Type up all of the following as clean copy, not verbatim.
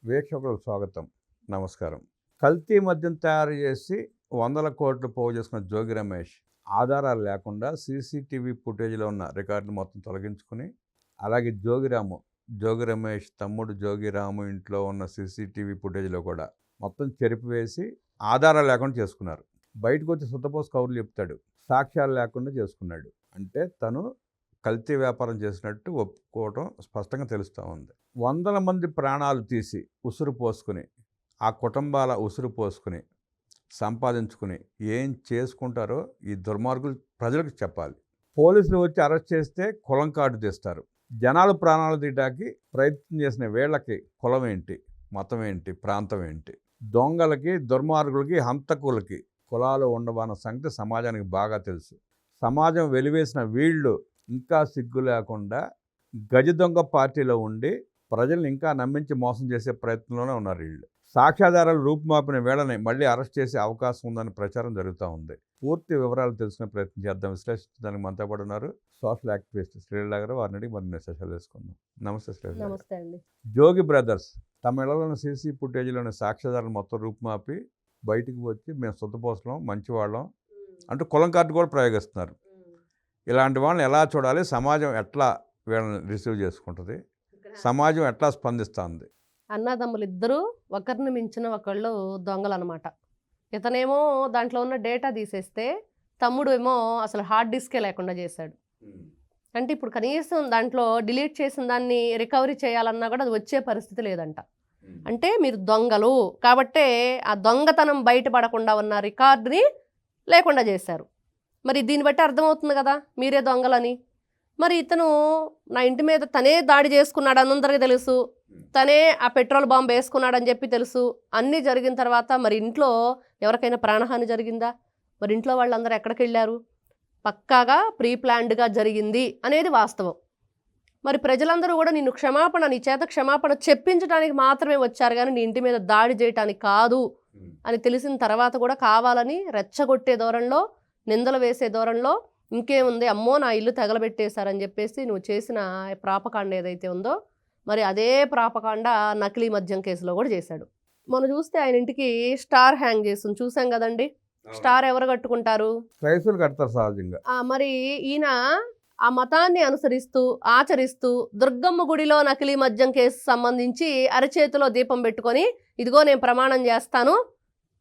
వీక్షకులకు స్వాగతం. నమస్కారం. కల్తీ మద్యం తయారు చేసి వందల కోట్లు పోగు చేసుకున్న జోగి రమేష్ ఆధారాలు లేకుండా సీసీటీవీ ఫుటేజ్లో ఉన్న రికార్డులు మొత్తం తొలగించుకుని, అలాగే జోగి రమేష్ తమ్ముడు జోగిరాము ఇంట్లో ఉన్న సీసీటీవీ ఫుటేజ్లో కూడా మొత్తం చెరిపివేసి ఆధారాలు లేకుండా చేసుకున్నారు. బయటకు వచ్చి సుత్తపోసు కౌరులు చెప్తాడు, సాక్ష్యాలు లేకుండా చేసుకున్నాడు. అంటే తను కల్తీ వ్యాపారం చేసినట్టు ఒప్పుకోవడం స్పష్టంగా తెలుస్తూ ఉంది. వందల మంది ప్రాణాలు తీసి ఉసురు పోసుకుని, ఆ కుటుంబాల ఉసురు పోసుకుని సంపాదించుకుని ఏం చేసుకుంటారో ఈ దుర్మార్గులు ప్రజలకు చెప్పాలి. పోలీసులు వచ్చి అరెస్ట్ చేస్తే కులం కార్డు తెస్తారు. జనాలు ప్రాణాలు తీయడానికి ప్రయత్నం చేసిన వీళ్ళకి కులం ఏంటి, మతం ఏంటి, ప్రాంతం ఏంటి? దొంగలకి, దుర్మార్గులకి, హంతకులకి కులాలు ఉండవన్న సంగతి సమాజానికి బాగా తెలుసు. సమాజం వెలివేసిన వీళ్ళు ఇంకా సిగ్గు లేకుండా గజ దొంగ పార్టీలో ఉండి ప్రజల్ని ఇంకా నమ్మించి మోసం చేసే ప్రయత్నంలోనే ఉన్నారు వీళ్ళు. సాక్ష్యాధారాలు రూపుమాపిన వేళని మళ్ళీ అరెస్ట్ చేసే అవకాశం ఉందని ప్రచారం జరుగుతూ ఉంది. పూర్తి వివరాలు తెలుసుకునే ప్రయత్నం చేద్దాం. విశ్లేషించడానికి మనతో పాటు ఉన్నారు సోషల్ యాక్టివిస్ట్ శ్రీలీల గారు. వారిని అడిగి మరిన్ని విశేషాలు తెలుసుకుందాం. నమస్తే శ్రీలీల. నమస్తే అండి. జోగి బ్రదర్స్ తమ ఇళ్లలోని సీసీ ఫుటేజ్లోని సాక్ష్యాధారాలు మొత్తం రూపుమాపి బయటికి వచ్చి మేము సొంతపోసలం మంచివాళ్ళం అంటూ కులం కార్డు కూడా ప్రయోగిస్తున్నారు. ఇలాంటి వాళ్ళని ఎలా చూడాలి? సమాజం ఎట్లా వీళ్ళని రిసీవ్ చేసుకుంటుంది? సమాజం ఎట్లా స్పందిస్తుంది? అన్నదమ్ములు ఇద్దరు ఒకరిని మించిన ఒకళ్ళు దొంగలు అనమాట. ఇతనేమో దాంట్లో ఉన్న డేటా తీసేస్తే తమ్ముడు ఏమో అసలు హార్డ్ డిస్కే లేకుండా చేశాడు. అంటే ఇప్పుడు కనీసం దాంట్లో డిలీట్ చేసిన దాన్ని రికవరీ చేయాలన్నా కూడా అది వచ్చే పరిస్థితి లేదంట. అంటే మీరు దొంగలు కాబట్టే ఆ దొంగతనం బయటపడకుండా ఉన్న రికార్డుని లేకుండా చేశారు. మరి దీన్ని బట్టి అర్థమవుతుంది కదా మీరే దొంగలని. మరి ఇతను నా ఇంటి మీద తనే దాడి చేసుకున్నాడు అందరికీ తెలుసు, తనే ఆ పెట్రోల్ బాంబు వేసుకున్నాడని చెప్పి తెలుసు. అన్నీ జరిగిన తర్వాత మరి ఇంట్లో ఎవరికైనా ప్రాణహాని జరిగిందా? మరి ఇంట్లో వాళ్ళందరూ ఎక్కడికి వెళ్ళారు? పక్కాగా ప్రీ ప్లాన్డ్గా జరిగింది అనేది వాస్తవం. మరి ప్రజలందరూ కూడా నీ చేత క్షమాపణ చెప్పించడానికి మాత్రమే వచ్చారు, కానీ నీ ఇంటి మీద దాడి చేయటానికి కాదు అని తెలిసిన తర్వాత కూడా కావాలని రెచ్చగొట్టే ధోరణిలో, నిందలు వేసే ధోరణిలో ఇంకేముంది, అమ్మో నా ఇల్లు తగలబెట్టేశారని చెప్పేసి నువ్వు చేసిన ప్రాపకాండ ఏదైతే ఉందో మరి అదే ప్రాపకాండ నకిలీ మద్యం కేసులో కూడా చేశాడు. మనం చూస్తే ఆయన ఇంటికి స్టార్ హ్యాంగ్ చేస్తుంది, చూసాం కదండి. స్టార్ ఎవరు కట్టుకుంటారు? రైతులు కడతారు సహజంగా. మరి ఈయన ఆ మతాన్ని అనుసరిస్తూ ఆచరిస్తూ దుర్గమ్మ గుడిలో నకిలీ మద్యం కేసు సంబంధించి అరచేతిలో దీపం పెట్టుకొని ఇదిగో నేను ప్రమాణం చేస్తాను,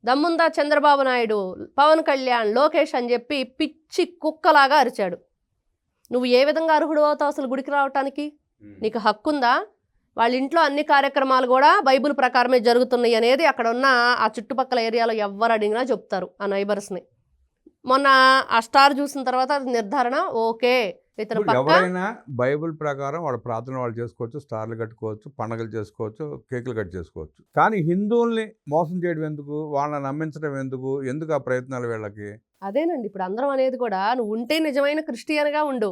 దమ్ముందా చంద్రబాబు నాయుడు, పవన్ కళ్యాణ్, లోకేష్ అని చెప్పి పిచ్చి కుక్కలాగా అరిచాడు. నువ్వు ఏ విధంగా అర్హుడు అవుతావు అసలు గుడికి రావటానికి? నీకు హక్కుందా? వాళ్ళ ఇంట్లో అన్ని కార్యక్రమాలు కూడా బైబిల్ ప్రకారమే జరుగుతున్నాయి అనేది అక్కడ ఉన్న ఆ చుట్టుపక్కల ఏరియాలో ఎవరు అడిగినా చెప్తారు ఆ నైబర్స్ని. మొన్న ఆ స్టార్ చూసిన తర్వాత నిర్ధారణ ఓకే, ఇతను ఎవరైనా బైబిల్ ప్రకారం వాళ్ళ ప్రార్థన వాళ్ళు చేసుకోవచ్చు, స్టార్లు కట్టుకోవచ్చు, పండగలు చేసుకోవచ్చు, కేకులు కట్ చేసుకోవచ్చు. కానీ హిందువుల్ని మోసం చేయడం ఎందుకు? వాళ్ళని నమ్మించడం ఎందుకు? ఎందుకు ఆ ప్రయత్నాలు వీళ్ళకి? అదేనండి ఇప్పుడు అందరం అనేది కూడా, నువ్వు ఉంటే నిజమైన క్రిస్టియన్గా ఉండు,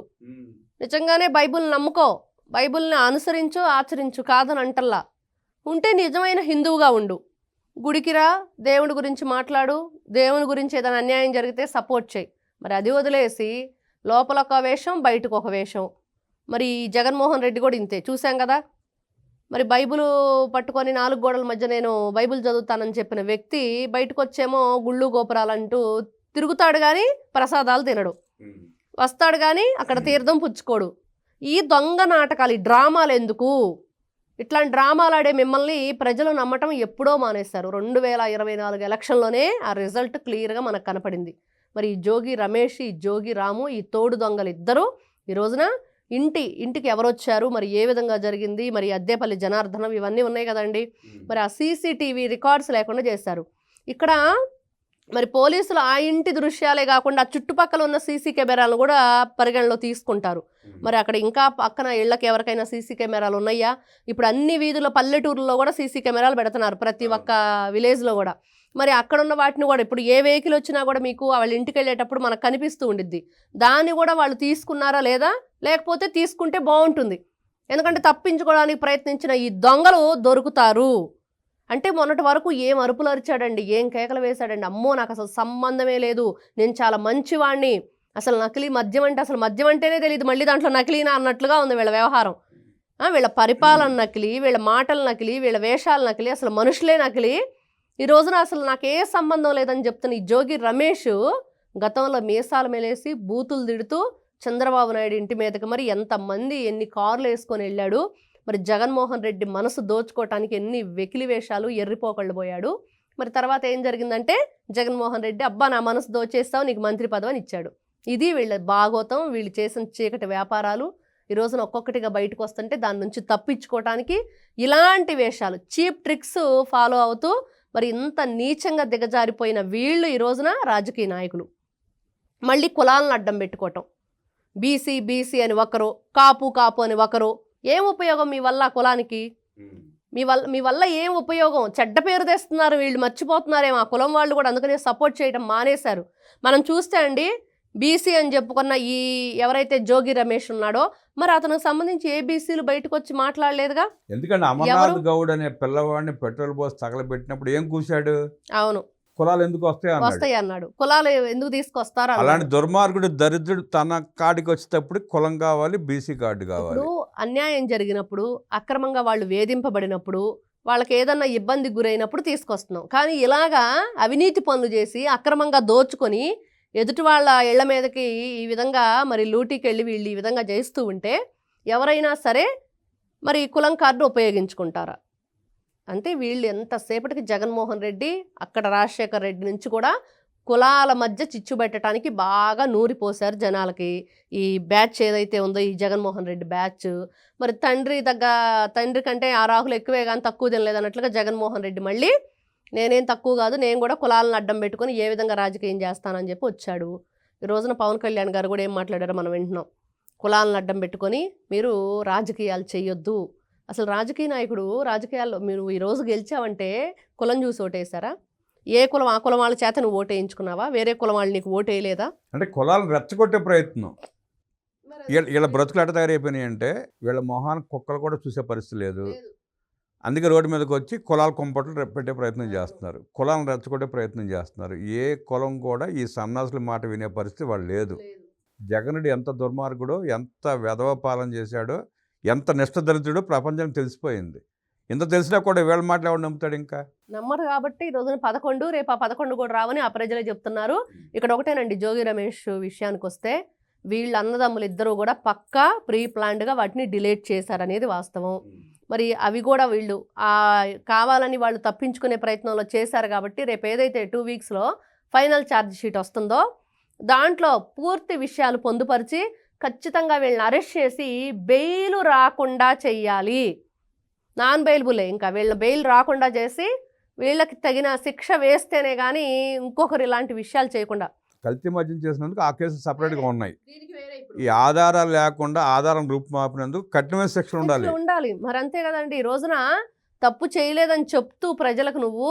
నిజంగానే బైబిల్ నమ్ముకో, బైబిల్ని అనుసరించు, ఆచరించు, కాదని అంటల్లా. ఉంటే నిజమైన హిందువుగా ఉండు, గుడికి రా, దేవుడి గురించి మాట్లాడు, దేవుని గురించి ఏదైనా అన్యాయం జరిగితే సపోర్ట్ చేయి. మరి అది వదిలేసి లోపల ఒక వేషం, బయటకు ఒక వేషం. మరి జగన్మోహన్ రెడ్డి కూడా ఇంతే, చూసాం కదా. మరి బైబిల్ పట్టుకొని 4 గోడల మధ్య నేను బైబిల్ చదువుతానని చెప్పిన వ్యక్తి బయటకు వచ్చేమో గుళ్ళు గోపురాలంటూ తిరుగుతాడు, కానీ ప్రసాదాలు తినడు. వస్తాడు కానీ అక్కడ తీర్థం పుచ్చుకోడు. ఈ దొంగ నాటకాలు, ఈ డ్రామాలు ఎందుకు? ఇట్లాంటి డ్రామాలు ఆడే మిమ్మల్ని ప్రజలు నమ్మటం ఎప్పుడో మానేస్తారు. 2024 ఎలక్షన్లోనే ఆ రిజల్ట్ క్లియర్గా మనకు కనపడింది. మరి ఈ జోగి రమేష్, ఈ జోగి రాము, ఈ తోడు దొంగలు ఇద్దరు ఈ రోజున ఇంటికి ఎవరు వచ్చారు, మరి ఏ విధంగా జరిగింది, మరి అద్దేపల్లి జనార్దనం ఇవన్నీ ఉన్నాయి కదండి. మరి ఆ సీసీటీవీ రికార్డ్స్ లేకుండా చేశారు. ఇక్కడ మరి పోలీసులు ఆ ఇంటి దృశ్యాలే కాకుండా చుట్టుపక్కల ఉన్న సీసీ కెమెరాలను కూడా పరిగణలో తీసుకుంటారు. మరి అక్కడ ఇంకా పక్కన ఇళ్ళకి ఎవరికైనా సీసీ కెమెరాలు ఉన్నాయా? ఇప్పుడు అన్ని వీధుల పల్లెటూరులో కూడా సీసీ కెమెరాలు పెడుతున్నారు, ప్రతి ఒక్క విలేజ్లో కూడా. మరి అక్కడ ఉన్న వాటిని కూడా ఇప్పుడు ఏ వెహికల్ వచ్చినా కూడా మీకు వాళ్ళ ఇంటికి వెళ్ళేటప్పుడు మనకు కనిపిస్తూ ఉండిద్ది. దాన్ని కూడా వాళ్ళు తీసుకున్నారా లేదా, లేకపోతే తీసుకుంటే బాగుంటుంది. ఎందుకంటే తప్పించుకోవడానికి ప్రయత్నించిన ఈ దొంగలు దొరుకుతారు. అంటే మొన్నటి వరకు ఏం అరుపులు అరిచాడండి, ఏం కేకలు వేశాడండి, అమ్మో నాకు అసలు సంబంధమే లేదు, నేను చాలా మంచివాడిని, అసలు నకిలీ మద్యం అంటే అసలు మద్యం అంటేనే తెలియదు, మళ్ళీ దాంట్లో నకిలీనా అన్నట్లుగా ఉంది వీళ్ళ వ్యవహారం. వీళ్ళ పరిపాలన నకిలీ, వీళ్ళ మాటలు నకిలీ, వీళ్ళ వేషాలు నకిలీ, అసలు మనుషులే నకిలీ. ఈ రోజున అసలు నాకే సంబంధం లేదని చెప్తున్న ఈ జోగి రమేష్ గతంలో మీసాలు మెలేసి బూతులు తిడుతూ చంద్రబాబు నాయుడు ఇంటి మీదకి మరి ఎంతమంది ఎన్ని కార్లు వేసుకొని వెళ్ళాడు. మరి జగన్మోహన్ రెడ్డి మనసు దోచుకోవటానికి ఎన్ని వెకిలి వేషాలు ఎర్రిపోకళ్ళు పోయాడు. మరి తర్వాత ఏం జరిగిందంటే జగన్మోహన్ రెడ్డి అబ్బా నా మనసు దోచేస్తావు నీకు మంత్రి పదవిని ఇచ్చాడు. ఇది వీళ్ళ భాగోతం, వీళ్ళు చేసిన చీకటి వ్యాపారాలు ఈ రోజున ఒక్కొక్కటిగా బయటకు వస్తుంటే దాని నుంచి తప్పించుకోవటానికి ఇలాంటి వేషాలు చీప్ ట్రిక్స్ ఫాలో అవుతూ మరి ఇంత నీచంగా దిగజారిపోయిన వీళ్ళు ఈ రోజున రాజకీయ నాయకులు మళ్ళీ కులాలను అడ్డం పెట్టుకోవటం. బీసీ బీసీ అని ఒకరు, కాపు కాపు అని ఒకరు. ఏం ఉపయోగం మీ వల్ల కులానికి? మీ వల్ల ఏం ఉపయోగం? చెడ్డ పేరు తెస్తున్నారు వీళ్ళు, మర్చిపోతున్నారేమో ఆ కులం వాళ్ళు కూడా, అందుకనే సపోర్ట్ చేయడం మానేశారు. మనం చూస్తే అండి బీసీ అని చెప్పుకున్న ఈ ఎవరైతే జోగి రమేష్ ఉన్నాడో మరి అతనికి సంబంధించి ఏ బీసీలు బయటకు వచ్చి మాట్లాడలేదుగా. ఎందుకంటే అమర్నాథ్ గౌడ్ అనే పిల్లవాడిని పెట్రోల్ పోసి తగలబెట్టినప్పుడు ఏం కూశాడు? అవును, కులాలు ఎందుకు వస్తాయి అన్నాడు. కులాలు ఎందుకు తీసుకొస్తారా? అలాంటి దుర్మార్గుడు దరిద్రుడు తన కాడికి వచ్చేటప్పుడు కులం కావాలి, బీసీ కార్డు కావాలి. అన్యాయం జరిగినప్పుడు, అక్రమంగా వాళ్ళు వేధింపబడినప్పుడు, వాళ్ళకి ఏదన్నా ఇబ్బంది గురైనప్పుడు తీసుకొస్తున్నాం. కానీ ఇలాగా అవినీతి పనులు చేసి అక్రమంగా దోచుకొని ఎదుటి వాళ్ళ ఇళ్ల మీదకి ఈ విధంగా మరి లూటీకి వెళ్ళి వీళ్ళు ఈ విధంగా చేస్తూ ఉంటే ఎవరైనా సరే మరి కులం కార్డు ఉపయోగించుకుంటారా? అంటే వీళ్ళు ఎంతసేపటికి జగన్మోహన్ రెడ్డి అక్కడ రాజశేఖర్ రెడ్డి నుంచి కూడా కులాల మధ్య చిచ్చు పెట్టడానికి బాగా నూరిపోశారు జనాలకి. ఈ బ్యాచ్ ఏదైతే ఉందో ఈ జగన్మోహన్ రెడ్డి బ్యాచ్ మరి తండ్రి కంటే ఆ రాహులు ఎక్కువే కానీ తక్కువ తినలేదు అన్నట్లుగా జగన్మోహన్ రెడ్డి మళ్ళీ నేనేం తక్కువ కాదు, నేను కూడా కులాలను అడ్డం పెట్టుకొని ఏ విధంగా రాజకీయం చేస్తానని చెప్పి వచ్చాడు. ఈ రోజున పవన్ కళ్యాణ్ గారు కూడా ఏం మాట్లాడారో మనం వింటున్నాం. కులాలను అడ్డం పెట్టుకొని మీరు రాజకీయాలు చేయొద్దు. అసలు రాజకీయ నాయకుడు రాజకీయాల్లో మీరు ఈరోజు గెలిచావంటే కులం చూసి ఓటేశారా? ఏ కులం ఆ కులం వాళ్ళ చేత నువ్వు ఓటేయించుకున్నావా? వేరే కులం వాళ్ళు నీకు ఓటేయలేదా? అంటే కులాలను రెచ్చగొట్టే ప్రయత్నం. వీళ్ళ బ్రతుకులు ఎట్ట తయారైపోయినాయి అంటే వీళ్ళ మొహానికి కుక్కలు కూడా చూసే పరిస్థితి లేదు. అందుకే రోడ్డు మీదకి వచ్చి కులాల కుంపట్లు పెట్టే ప్రయత్నం చేస్తున్నారు, కులాలను రెచ్చగొట్టే ప్రయత్నం చేస్తున్నారు. ఏ కులం కూడా ఈ సన్నాసుల మాట వినే పరిస్థితి వాళ్ళు లేదు. జగనుడు ఎంత దుర్మార్గుడో, ఎంత వెధవ పాలన చేశాడో, ఎంత నిష్ఠదరిద్రుడో ప్రపంచం తెలిసిపోయింది. ఇంత తెలిసినా కూడా వీళ్ళ మాటలు ఎవరు నమ్ముతాడు? ఇంకా నమ్మరు. కాబట్టి ఈ రోజున 11 రేపు ఆ 11 కూడా రావని ఆ ప్రజలే చెప్తున్నారు. ఇక్కడ ఒకటేనండి, జోగి రమేష్ విషయానికి వస్తే వీళ్ళ అన్నదమ్ములు ఇద్దరు కూడా పక్కా ప్రీ ప్లాన్డ్గా వాటిని డిలీట్ చేశారనేది వాస్తవం. మరి అవి కూడా వీళ్ళు కావాలని వాళ్ళు తప్పించుకునే ప్రయత్నంలో చేశారు. కాబట్టి రేపు ఏదైతే 2 వీక్స్లో ఫైనల్ ఛార్జ్ షీట్ వస్తుందో దాంట్లో పూర్తి విషయాలు పొందుపరిచి ఖచ్చితంగా వీళ్ళని అరెస్ట్ చేసి బెయిల్ రాకుండా చెయ్యాలి. నాన్ బెయిల్బులే, ఇంకా వీళ్ళ బెయిల్ రాకుండా చేసి వీళ్ళకి తగిన శిక్ష వేస్తేనే కానీ ఇంకొకరు ఇలాంటి విషయాలు చేయకుండా. కల్తీ మద్యం చేసినందుకు ఆ కేసులు సపరేట్గా ఉన్నాయి. ఈ ఆధారాలు లేకుండా ఆధారం రూపుమాపినందుకు కఠినమైన శిక్ష ఉండాలి. మరి అంతే కదండి. ఈ రోజున తప్పు చేయలేదని చెప్తూ ప్రజలకు నువ్వు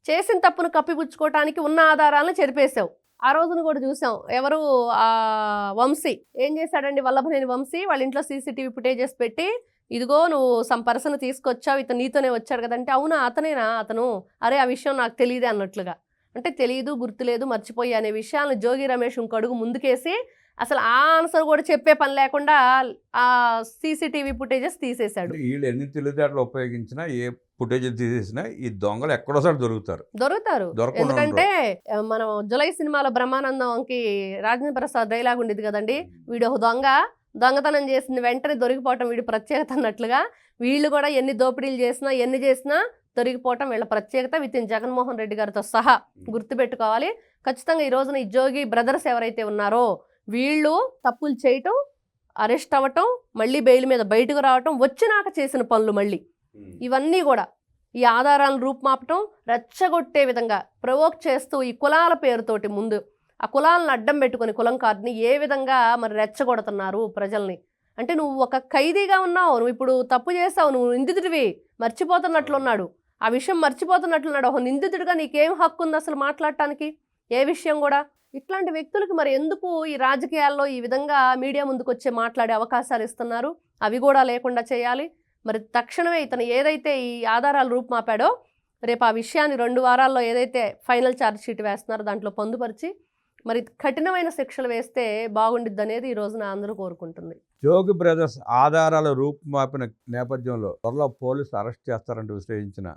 చేసిన తప్పును కప్పిపుచ్చుకోవటానికి ఉన్న ఆధారాలను చెరిపేశావు. ఆ రోజున కూడా చూసాం. ఎవరు వంశీ ఏం చేశాడండి, వల్లభనేని వంశీ వాళ్ళ ఇంట్లో CCTV ఫుటేజెస్ పెట్టి ఇదిగో నువ్వు సమ్ పర్సన్ తీసుకొచ్చావు, ఇతను నీతోనే వచ్చాడు కదంటే అవునా అతనేనా అతను, అరే ఆ విషయం నాకు తెలియదే అన్నట్లుగా. అంటే తెలియదు, గుర్తులేదు, మర్చిపోయి అనే విషయాలను జోగి రమేష్ ఇంకో అడుగు ముందుకేసి అసలు ఆ ఆన్సర్ కూడా చెప్పే పని లేకుండా ఆ CCTV ఫుటేజెస్ తీసేశాడు. వీళ్ళు ఎన్ని తెలివితేటలు ఉపయోగించినా, ఏ ఫుటేజ్ తీసేసినా ఈ దొంగలు ఎక్కడోసారి దొరుకుతారు. ఎందుకంటే మనం జులై సినిమాలో బ్రహ్మానందంకి రాజేంద్ర ప్రసాద్ డైలాగ్ ఉండేది కదండి, వీడు దొంగతనం చేసింది వెంటనే దొరికిపోవటం వీడి ప్రత్యేకత అన్నట్లుగా వీళ్ళు కూడా ఎన్ని దోపిడీలు చేసినా ఎన్ని చేసినా దొరికిపోవటం వీళ్ళ ప్రత్యేకత. వితిన్ జగన్మోహన్ రెడ్డి గారితో సహా గుర్తుపెట్టుకోవాలి. ఖచ్చితంగా ఈ రోజున ఈ జోగి బ్రదర్స్ ఎవరైతే ఉన్నారో వీళ్ళు తప్పులు చేయటం, అరెస్ట్ అవ్వటం, మళ్ళీ బెయిల్ మీద బయటకు రావటం, వచ్చినాక చేసిన పనులు మళ్ళీ ఇవన్నీ కూడా ఈ ఆధారాలను రూపుమాపటం, రెచ్చగొట్టే విధంగా ప్రవోక్ చేస్తూ ఈ కులాల పేరుతోటి ముందు ఆ కులాలను అడ్డం పెట్టుకుని కులం కార్డుని ఏ విధంగా మరి రెచ్చగొడుతున్నారు ప్రజల్ని. అంటే నువ్వు ఒక ఖైదీగా ఉన్నావు, నువ్వు ఇప్పుడు తప్పు చేసావు, నువ్వు నిందితుడివి, మర్చిపోతున్నట్లున్నాడు, ఆ విషయం మర్చిపోతున్నట్లున్నాడు. ఒక నిందితుడిగా నీకేం హక్కు ఉంది అసలు మాట్లాడటానికి ఏ విషయం కూడా? ఇట్లాంటి వ్యక్తులకు మరి ఎందుకు ఈ రాజకీయాల్లో ఈ విధంగా మీడియా ముందుకు వచ్చే మాట్లాడే అవకాశాలు ఇస్తున్నారు? అవి కూడా లేకుండా చేయాలి. మరి తక్షణమే ఇతను ఏదైతే ఈ ఆధారాలు రూపుమాపాడో రేపు ఆ విషయాన్ని 2 వారాల్లో ఏదైతే ఫైనల్ ఛార్జ్ షీట్ వేస్తున్నారో దాంట్లో పొందుపరిచి మరి కఠినమైన శిక్షలు వేస్తే బాగుండిద్ది అనేది ఈ రోజున అందరూ కోరుకుంటుంది. జోగి బ్రదర్స్ ఆధారాల రూపుమాపిన నేపథ్యంలో త్వరలో పోలీసులు అరెస్ట్ చేస్తారంటూ విశ్లేషించిన